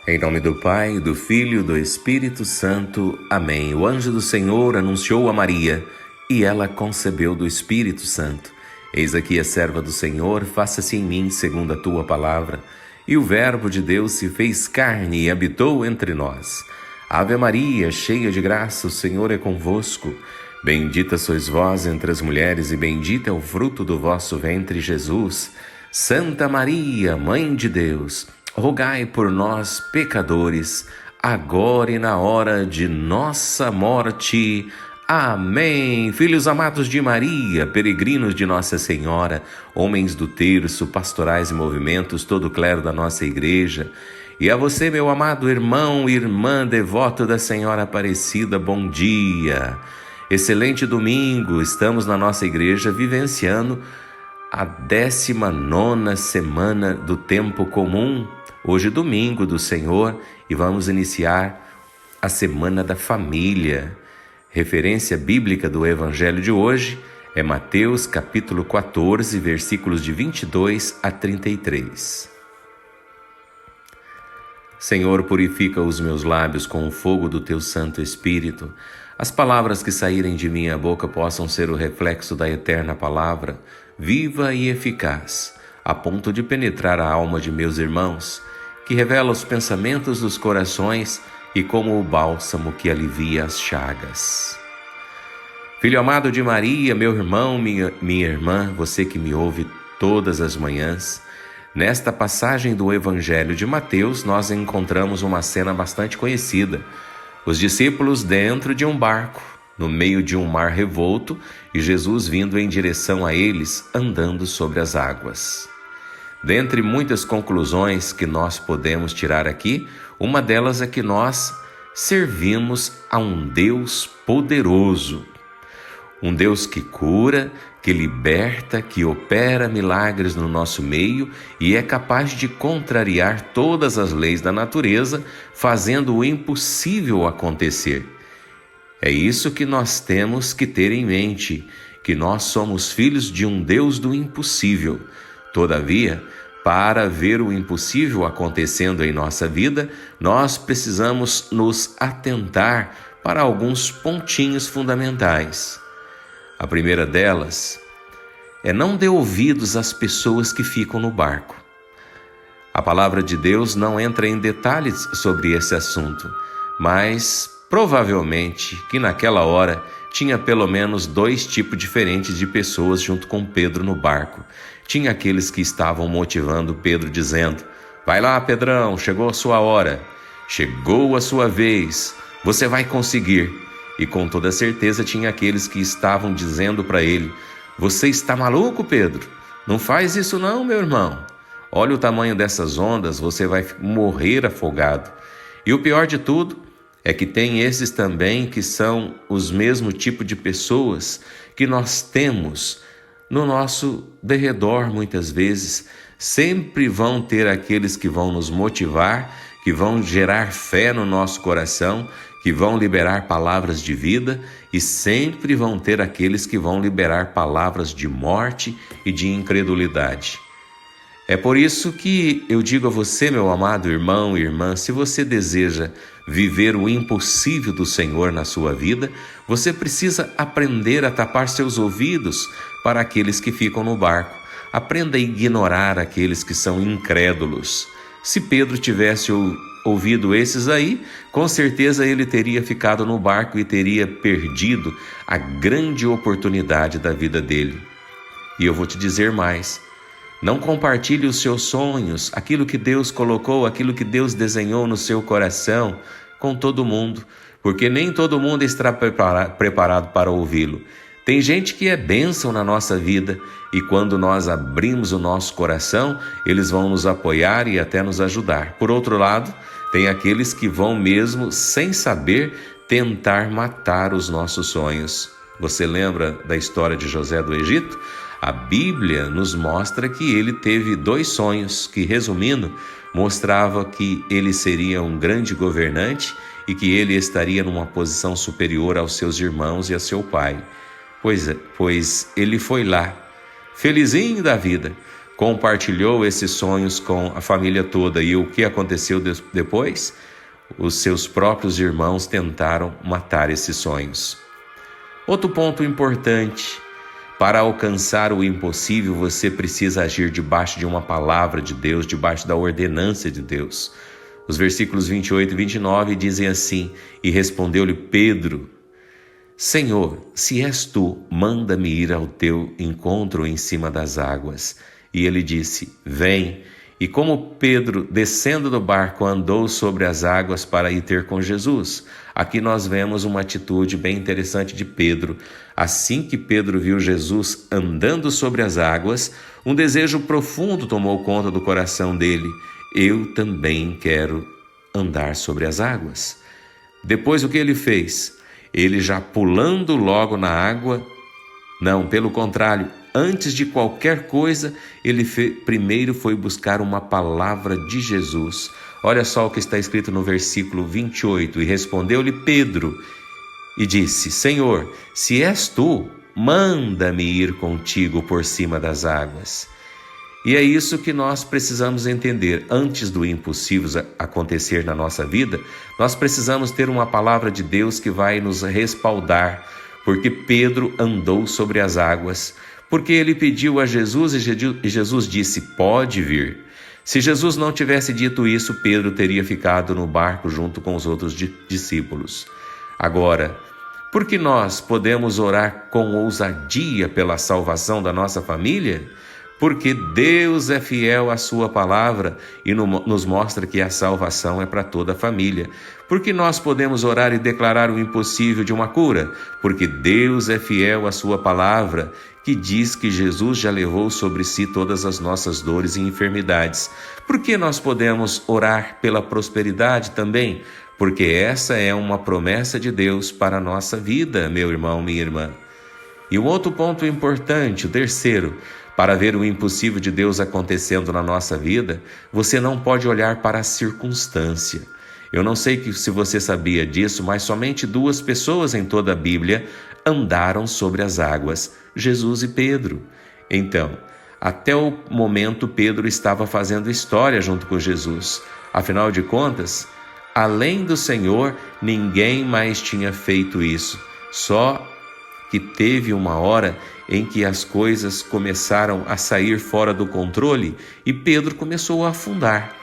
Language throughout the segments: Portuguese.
Em nome do Pai, do Filho e do Espírito Santo. Amém. O anjo do Senhor anunciou a Maria, e ela concebeu do Espírito Santo. Eis aqui a serva do Senhor, faça-se em mim segundo a tua palavra. E o Verbo de Deus se fez carne e habitou entre nós. Ave Maria, cheia de graça, o Senhor é convosco. Bendita sois vós entre as mulheres, e bendito é o fruto do vosso ventre, Jesus. Santa Maria, Mãe de Deus, rogai por nós, pecadores, agora e na hora de nossa morte. Amém. Filhos amados de Maria, peregrinos de Nossa Senhora, homens do terço, pastorais e movimentos, todo o clero da nossa igreja, e a você, meu amado irmão e irmã devoto da Senhora Aparecida, bom dia. Excelente domingo. Estamos na nossa igreja vivenciando a 19ª semana do tempo comum. Hoje, domingo do Senhor, e vamos iniciar a Semana da Família. Referência bíblica do Evangelho de hoje é Mateus, capítulo 14, versículos de 22 a 33. Senhor, purifica os meus lábios com o fogo do teu Santo Espírito. As palavras que saírem de minha boca possam ser o reflexo da eterna palavra, viva e eficaz, a ponto de penetrar a alma de meus irmãos, que revela os pensamentos dos corações e como o bálsamo que alivia as chagas. Filho amado de Maria, meu irmão, minha irmã, você que me ouve todas as manhãs, nesta passagem do Evangelho de Mateus, nós encontramos uma cena bastante conhecida. Os discípulos dentro de um barco, no meio de um mar revolto, e Jesus vindo em direção a eles, andando sobre as águas. Dentre muitas conclusões que nós podemos tirar aqui, uma delas é que nós servimos a um Deus poderoso. Um Deus que cura, que liberta, que opera milagres no nosso meio e é capaz de contrariar todas as leis da natureza, fazendo o impossível acontecer. É isso que nós temos que ter em mente, que nós somos filhos de um Deus do impossível. Todavia, para ver o impossível acontecendo em nossa vida, nós precisamos nos atentar para alguns pontinhos fundamentais. A primeira delas é não dê ouvidos às pessoas que ficam no barco. A palavra de Deus não entra em detalhes sobre esse assunto, mas provavelmente que naquela hora tinha pelo menos 2 tipos diferentes de pessoas junto com Pedro no barco. Tinha aqueles que estavam motivando Pedro dizendo: vai lá, Pedrão, chegou a sua hora, chegou a sua vez, você vai conseguir. E com toda certeza tinha aqueles que estavam dizendo para ele: você está maluco, Pedro? Não faz isso não, meu irmão. Olha o tamanho dessas ondas, você vai morrer afogado. E o pior de tudo é que tem esses também que são os mesmos tipos de pessoas que nós temos no nosso derredor muitas vezes. Sempre vão ter aqueles que vão nos motivar, que vão gerar fé no nosso coração, que vão liberar palavras de vida, e sempre vão ter aqueles que vão liberar palavras de morte e de incredulidade. É por isso que eu digo a você, meu amado irmão e irmã, se você deseja viver o impossível do Senhor na sua vida, você precisa aprender a tapar seus ouvidos para aqueles que ficam no barco. Aprenda a ignorar aqueles que são incrédulos. Se Pedro tivesse ouvido esses aí, com certeza ele teria ficado no barco e teria perdido a grande oportunidade da vida dele. E eu vou te dizer mais. Não compartilhe os seus sonhos, aquilo que Deus colocou, aquilo que Deus desenhou no seu coração com todo mundo, porque nem todo mundo está preparado para ouvi-lo. Tem gente que é bênção na nossa vida e quando nós abrimos o nosso coração, eles vão nos apoiar e até nos ajudar. Por outro lado, tem aqueles que vão mesmo, sem saber, tentar matar os nossos sonhos. Você lembra da história de José do Egito? A Bíblia nos mostra que ele teve 2 sonhos que, resumindo, mostrava que ele seria um grande governante e que ele estaria numa posição superior aos seus irmãos e a seu pai. Pois ele foi lá, felizinho da vida, compartilhou esses sonhos com a família toda. E o que aconteceu depois? Os seus próprios irmãos tentaram matar esses sonhos. Outro ponto importante: para alcançar o impossível, você precisa agir debaixo de uma palavra de Deus, debaixo da ordenança de Deus. Os versículos 28 e 29 dizem assim: E respondeu-lhe Pedro: Senhor, se és tu, manda-me ir ao teu encontro em cima das águas. E ele disse: Vem. E como Pedro, descendo do barco, andou sobre as águas para ir ter com Jesus. Aqui nós vemos uma atitude bem interessante de Pedro. Assim que Pedro viu Jesus andando sobre as águas, um desejo profundo tomou conta do coração dele. Eu também quero andar sobre as águas. Depois o que ele fez? Ele já pulando logo na água, não, pelo contrário, antes de qualquer coisa, ele primeiro foi buscar uma palavra de Jesus. Olha só o que está escrito no versículo 28. E respondeu-lhe Pedro e disse: Senhor, se és tu, manda-me ir contigo por cima das águas. E é isso que nós precisamos entender. Antes do impossível acontecer na nossa vida, nós precisamos ter uma palavra de Deus que vai nos respaldar, porque Pedro andou sobre as águas, porque ele pediu a Jesus e Jesus disse: pode vir. Se Jesus não tivesse dito isso, Pedro teria ficado no barco junto com os outros discípulos. Agora, por que nós podemos orar com ousadia pela salvação da nossa família? Porque Deus é fiel à sua palavra e nos mostra que a salvação é para toda a família. Porque nós podemos orar e declarar o impossível de uma cura? Porque Deus é fiel à sua palavra, que diz que Jesus já levou sobre si todas as nossas dores e enfermidades. Por que nós podemos orar pela prosperidade também? Porque essa é uma promessa de Deus para a nossa vida, meu irmão, minha irmã. E um outro ponto importante, o terceiro: para ver o impossível de Deus acontecendo na nossa vida, você não pode olhar para a circunstância. Eu não sei se você sabia disso, mas somente 2 pessoas em toda a Bíblia andaram sobre as águas: Jesus e Pedro. Então, até o momento, Pedro estava fazendo história junto com Jesus. Afinal de contas, além do Senhor, ninguém mais tinha feito isso. Só que teve uma hora em que as coisas começaram a sair fora do controle e Pedro começou a afundar.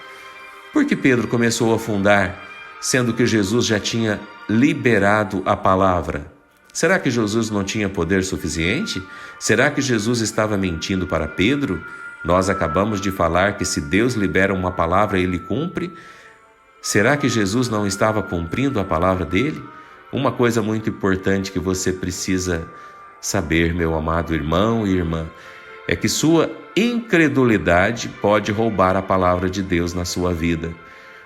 Por que Pedro começou a afundar, sendo que Jesus já tinha liberado a palavra? Será que Jesus não tinha poder suficiente? Será que Jesus estava mentindo para Pedro? Nós acabamos de falar que se Deus libera uma palavra, ele cumpre. Será que Jesus não estava cumprindo a palavra dele? Uma coisa muito importante que você precisa saber, meu amado irmão e irmã, é que sua incredulidade pode roubar a palavra de Deus na sua vida.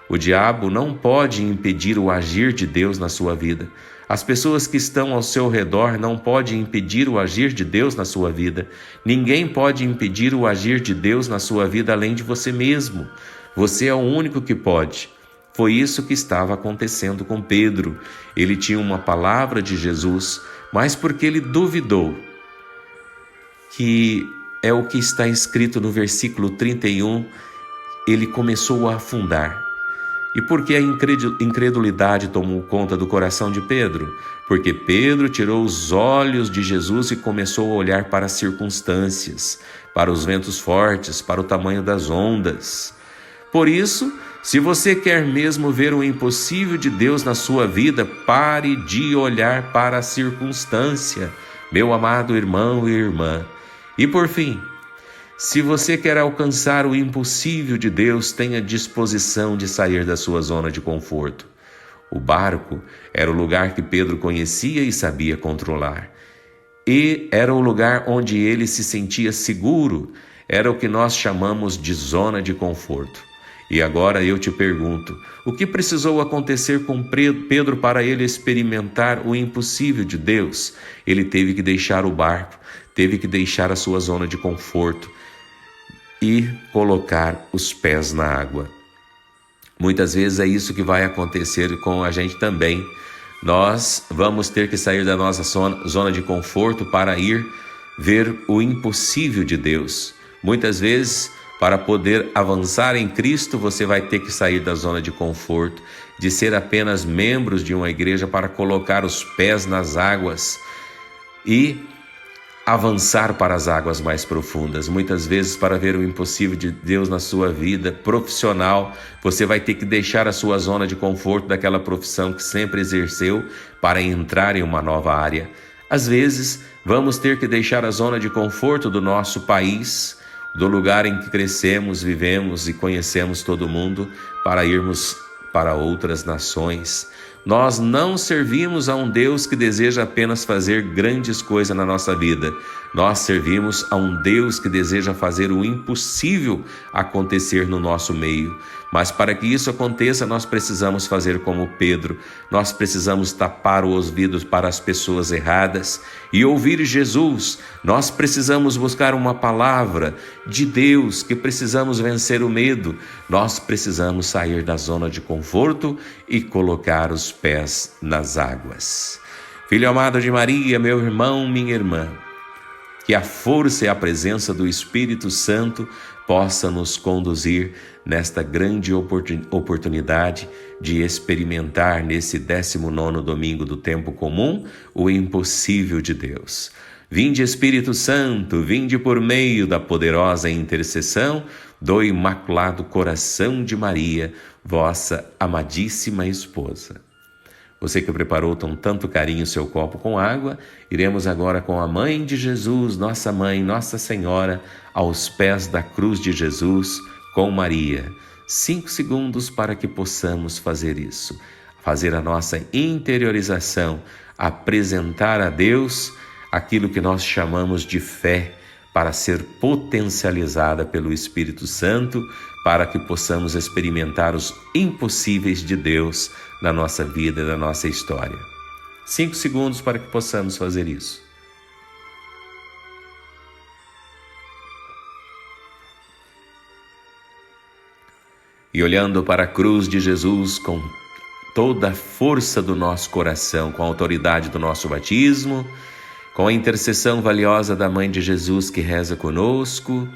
O diabo não pode impedir o agir de Deus na sua vida. As pessoas que estão ao seu redor não podem impedir o agir de Deus na sua vida. Ninguém pode impedir o agir de Deus na sua vida além de você mesmo. Você é o único que pode. Foi isso que estava acontecendo com Pedro. Ele tinha uma palavra de Jesus, mas porque ele duvidou, que é o que está escrito no versículo 31, ele começou a afundar. E por que a incredulidade tomou conta do coração de Pedro? Porque Pedro tirou os olhos de Jesus e começou a olhar para as circunstâncias, para os ventos fortes, para o tamanho das ondas. Por isso, se você quer mesmo ver o impossível de Deus na sua vida, pare de olhar para a circunstância, meu amado irmão e irmã. E por fim, se você quer alcançar o impossível de Deus, tenha disposição de sair da sua zona de conforto. O barco era o lugar que Pedro conhecia e sabia controlar. E era o lugar onde ele se sentia seguro, era o que nós chamamos de zona de conforto. E agora eu te pergunto, o que precisou acontecer com Pedro para ele experimentar o impossível de Deus? Ele teve que deixar o barco, teve que deixar a sua zona de conforto e colocar os pés na água. Muitas vezes é isso que vai acontecer com a gente também. Nós vamos ter que sair da nossa zona de conforto para ir ver o impossível de Deus. Muitas vezes, para poder avançar em Cristo, você vai ter que sair da zona de conforto, de ser apenas membros de uma igreja, para colocar os pés nas águas e avançar para as águas mais profundas. Muitas vezes, para ver o impossível de Deus na sua vida profissional, você vai ter que deixar a sua zona de conforto daquela profissão que sempre exerceu para entrar em uma nova área. Às vezes, vamos ter que deixar a zona de conforto do nosso país, do lugar em que crescemos, vivemos e conhecemos todo mundo, para irmos para outras nações. Nós não servimos a um Deus que deseja apenas fazer grandes coisas na nossa vida. Nós servimos a um Deus que deseja fazer o impossível acontecer no nosso meio. Mas para que isso aconteça, nós precisamos fazer como Pedro. Nós precisamos tapar os ouvidos para as pessoas erradas e ouvir Jesus. Nós precisamos buscar uma palavra de Deus, que precisamos vencer o medo. Nós precisamos sair da zona de conforto e colocar os pés nas águas. Filho amado de Maria, meu irmão, minha irmã, que a força e a presença do Espírito Santo possa nos conduzir nesta grande oportunidade de experimentar nesse 19º domingo do tempo comum o impossível de Deus. Vinde, Espírito Santo, vinde por meio da poderosa intercessão do Imaculado Coração de Maria, vossa amadíssima esposa. Você que preparou com tanto carinho seu copo com água, iremos agora com a Mãe de Jesus, nossa Mãe, Nossa Senhora, aos pés da cruz de Jesus, com Maria. 5 segundos para que possamos fazer isso. Fazer a nossa interiorização, apresentar a Deus aquilo que nós chamamos de fé, para ser potencializada pelo Espírito Santo, para que possamos experimentar os impossíveis de Deus na nossa vida e na nossa história. 5 segundos para que possamos fazer isso. E olhando para a cruz de Jesus com toda a força do nosso coração, com a autoridade do nosso batismo, com a intercessão valiosa da Mãe de Jesus que reza conosco,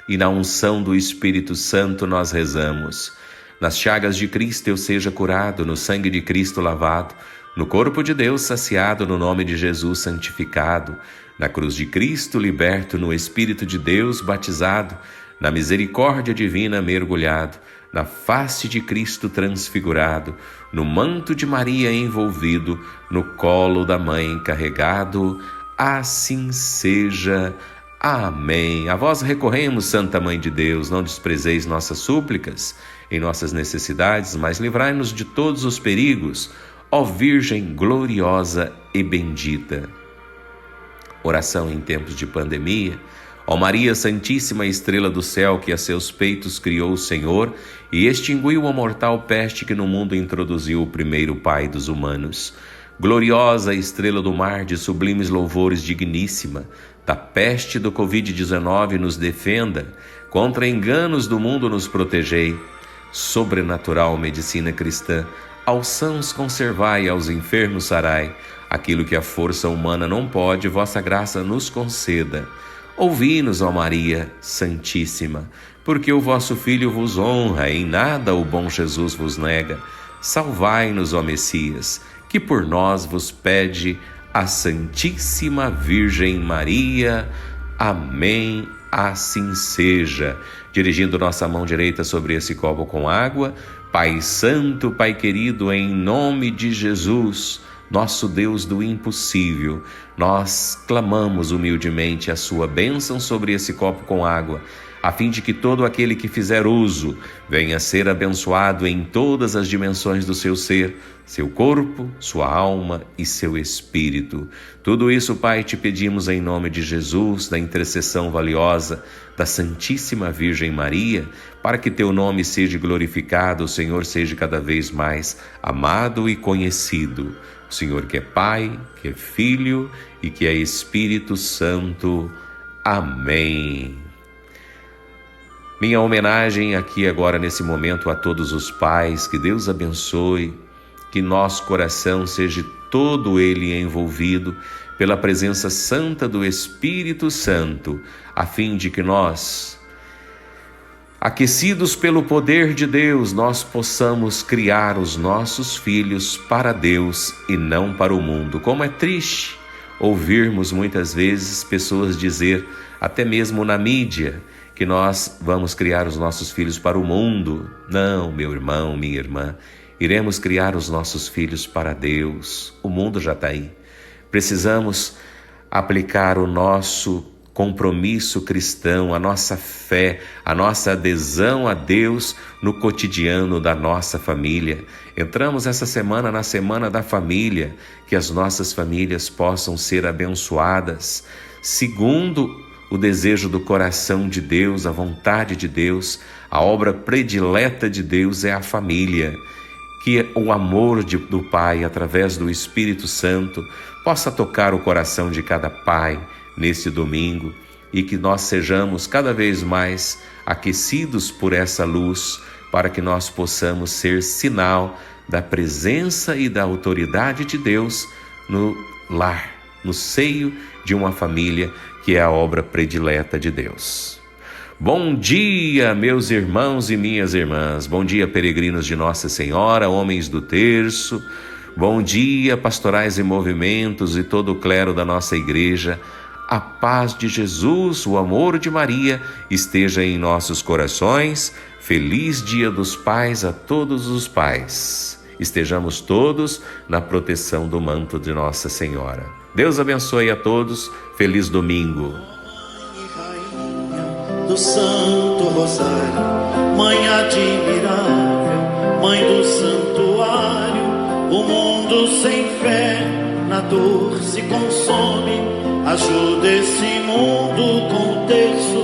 e na unção do Espírito Santo nós rezamos: nas chagas de Cristo eu seja curado, no sangue de Cristo lavado, no corpo de Deus saciado, no nome de Jesus santificado, na cruz de Cristo liberto, no Espírito de Deus batizado, na misericórdia divina mergulhado, na face de Cristo transfigurado, no manto de Maria envolvido, no colo da Mãe carregado. Assim seja. Amém. A vós recorremos, Santa Mãe de Deus, não desprezeis nossas súplicas em nossas necessidades, mas livrai-nos de todos os perigos, ó Virgem gloriosa e bendita. Oração em tempos de pandemia. Ó Maria Santíssima, estrela do céu, que a seus peitos criou o Senhor e extinguiu a mortal peste que no mundo introduziu o primeiro Pai dos humanos. Gloriosa estrela do mar, de sublimes louvores digníssima, da peste do Covid-19 nos defenda, contra enganos do mundo nos protegei. Sobrenatural medicina cristã, aos sãos conservai, aos enfermos sarai, aquilo que a força humana não pode, vossa graça nos conceda. Ouvi-nos, ó Maria Santíssima, porque o vosso Filho vos honra, em nada o bom Jesus vos nega. Salvai-nos, ó Messias, que por nós vos pede a Santíssima Virgem Maria. Amém. Assim seja. Dirigindo nossa mão direita sobre esse copo com água, Pai Santo, Pai querido, em nome de Jesus, nosso Deus do impossível, nós clamamos humildemente a sua bênção sobre esse copo com água, a fim de que todo aquele que fizer uso venha a ser abençoado em todas as dimensões do seu ser, seu corpo, sua alma e seu espírito. Tudo isso, Pai, te pedimos em nome de Jesus, da intercessão valiosa da Santíssima Virgem Maria, para que teu nome seja glorificado, o Senhor seja cada vez mais amado e conhecido. O Senhor que é Pai, que é Filho e que é Espírito Santo. Amém. Minha homenagem aqui agora nesse momento a todos os pais, que Deus abençoe, que nosso coração seja todo ele envolvido pela presença santa do Espírito Santo, a fim de que nós, aquecidos pelo poder de Deus, nós possamos criar os nossos filhos para Deus e não para o mundo. Como é triste ouvirmos muitas vezes pessoas dizer, até mesmo na mídia, que nós vamos criar os nossos filhos para o mundo. Não, meu irmão, minha irmã, iremos criar os nossos filhos para Deus. O mundo já está aí. Precisamos aplicar o nosso compromisso cristão, a nossa fé, a nossa adesão a Deus no cotidiano da nossa família. Entramos essa semana na Semana da Família, que as nossas famílias possam ser abençoadas segundo o desejo do coração de Deus, a vontade de Deus. A obra predileta de Deus é a família. Que o amor do Pai, através do Espírito Santo, possa tocar o coração de cada pai nesse domingo e que nós sejamos cada vez mais aquecidos por essa luz, para que nós possamos ser sinal da presença e da autoridade de Deus no lar, no seio de uma família, que é a obra predileta de Deus. Bom dia, meus irmãos e minhas irmãs. Bom dia, peregrinos de Nossa Senhora, homens do terço. Bom dia, pastorais em movimentos e todo o clero da nossa igreja. A paz de Jesus, o amor de Maria esteja em nossos corações. Feliz Dia dos Pais a todos os pais. Estejamos todos na proteção do manto de Nossa Senhora. Deus abençoe a todos. Feliz domingo. Do Santo Rosário, Mãe admirável, Mãe do Santuário, o mundo sem fé na dor se consome. Ajuda esse mundo com o terço